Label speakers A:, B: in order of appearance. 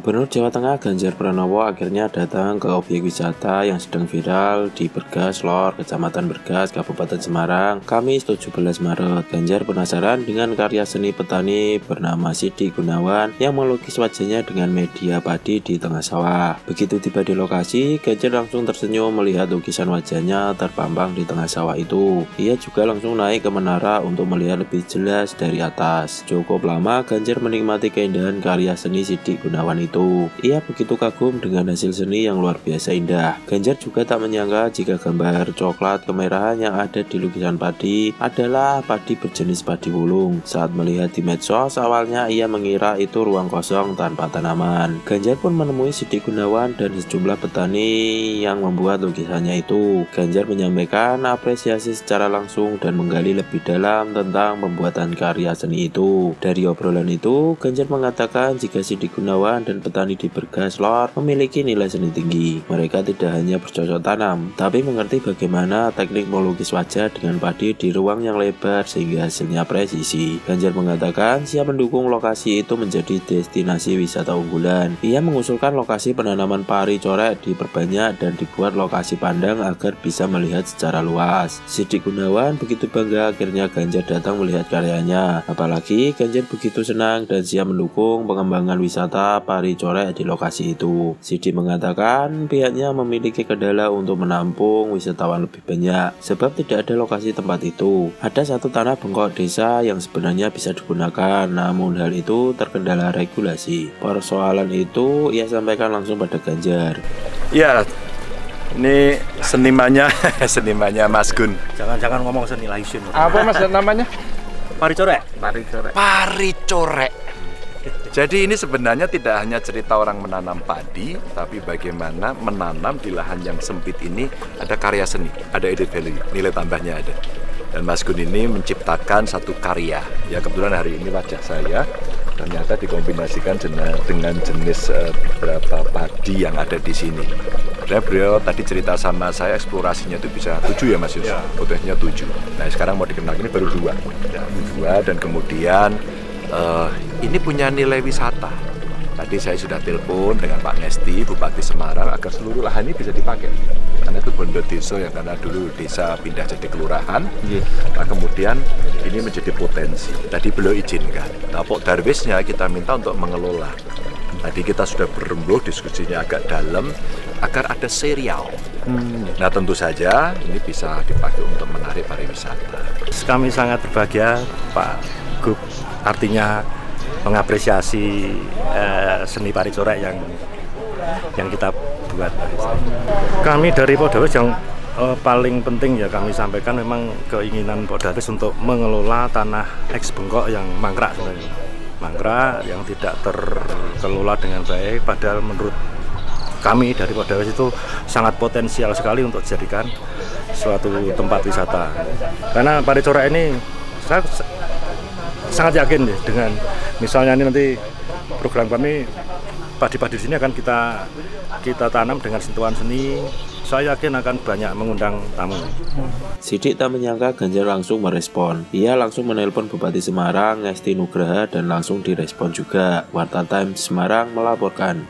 A: Gubernur Jawa Tengah Ganjar Pranowo akhirnya datang ke objek wisata yang sedang viral di Bergas Lor, Kecamatan Bergas, Kabupaten Semarang, Kamis 17 Maret. Ganjar penasaran dengan karya seni petani bernama Sidi Gunawan yang melukis wajahnya dengan media padi di tengah sawah. Begitu tiba di lokasi, Ganjar langsung tersenyum melihat lukisan wajahnya terpampang di tengah sawah itu. Ia juga langsung naik ke menara untuk melihat lebih jelas dari atas. Cukup lama Ganjar menikmati keindahan karya seni Sidi Gunawan itu. Ia begitu kagum dengan hasil seni yang luar biasa indah. Ganjar juga tak menyangka jika gambar coklat kemerahan yang ada di lukisan padi adalah padi berjenis padi wulung. Saat melihat di medsos, awalnya ia mengira itu ruang kosong tanpa tanaman. Ganjar pun menemui Sidi Gunawan dan sejumlah petani yang membuat lukisannya itu. Ganjar menyampaikan apresiasi secara langsung dan menggali lebih dalam tentang pembuatan karya seni itu. Dari obrolan itu, Ganjar mengatakan jika Sidi Gunawan dan petani di Bergas Lor memiliki nilai seni tinggi. Mereka tidak hanya bercocok tanam, tapi mengerti bagaimana teknik melukis wajah dengan padi di ruang yang lebar sehingga hasilnya presisi. Ganjar mengatakan siap mendukung lokasi itu menjadi destinasi wisata unggulan. Ia mengusulkan lokasi penanaman pari coret diperbanyak dan dibuat lokasi pandang agar bisa melihat secara luas. Sidi Gunawan begitu bangga akhirnya Ganjar datang melihat karyanya. Apalagi Ganjar begitu senang dan siap mendukung pengembangan wisata pari coret di lokasi itu. Sidi mengatakan pihaknya memiliki kendala untuk menampung wisatawan lebih banyak sebab tidak ada lokasi tempat itu. Ada satu tanah bengkok desa yang sebenarnya bisa digunakan, namun hal itu terkendala regulasi. Persoalan itu ia sampaikan langsung pada Ganjar.
B: Ya, ini senimannya senimannya Mas Gun.
C: Jangan ngomong seni laisun.
B: Apa Mas namanya?
C: Pari corek.
B: Pari corek. Jadi ini sebenarnya tidak hanya cerita orang menanam padi, tapi bagaimana menanam di lahan yang sempit ini ada karya seni, ada added value, nilai tambahnya ada. Dan Mas Gun ini menciptakan satu karya. Ya kebetulan hari ini wajah saya ternyata dikombinasikan dengan jenis beberapa padi yang ada di sini. Dan beliau tadi cerita sama saya eksplorasinya itu bisa 7 ya Mas Yus? Ya. Potensinya 7. Nah sekarang mau dikenal ini baru 2. Ya, 2 dan kemudian ini punya nilai wisata. Tadi saya sudah telepon dengan Pak Ngesti, Bupati Semarang, agar seluruh lahan ini bisa dipakai. Karena itu Bondo Deso yang karena dulu desa pindah jadi kelurahan. Nah kemudian ini menjadi potensi. Tadi beliau izinkan. Nah Pok Darwisnya kita minta untuk mengelola. Tadi kita sudah berembuh diskusinya agak dalam agar ada serial. Nah tentu saja ini bisa dipakai untuk menarik pariwisata.
C: Kami sangat berbahagia Pak Gub, artinya mengapresiasi seni pari coret yang kita buat. Kami dari Polres yang paling penting ya kami sampaikan memang keinginan Polres untuk mengelola tanah eks bengkok yang mangkrak sebenarnya. Mangkrak yang tidak terkelola dengan baik, padahal menurut kami dari Polres itu sangat potensial sekali untuk dijadikan suatu tempat wisata. Karena pari coret ini saya sangat yakin deh dengan misalnya ini nanti program kami padi-padi di sini akan kita tanam dengan sentuhan seni. Saya yakin akan banyak mengundang tamu.
A: Sidik tak menyangka Ganjar langsung merespon. Ia langsung menelpon Bupati Semarang Ngesti Nugraha dan langsung direspon juga. Warta Times Semarang melaporkan.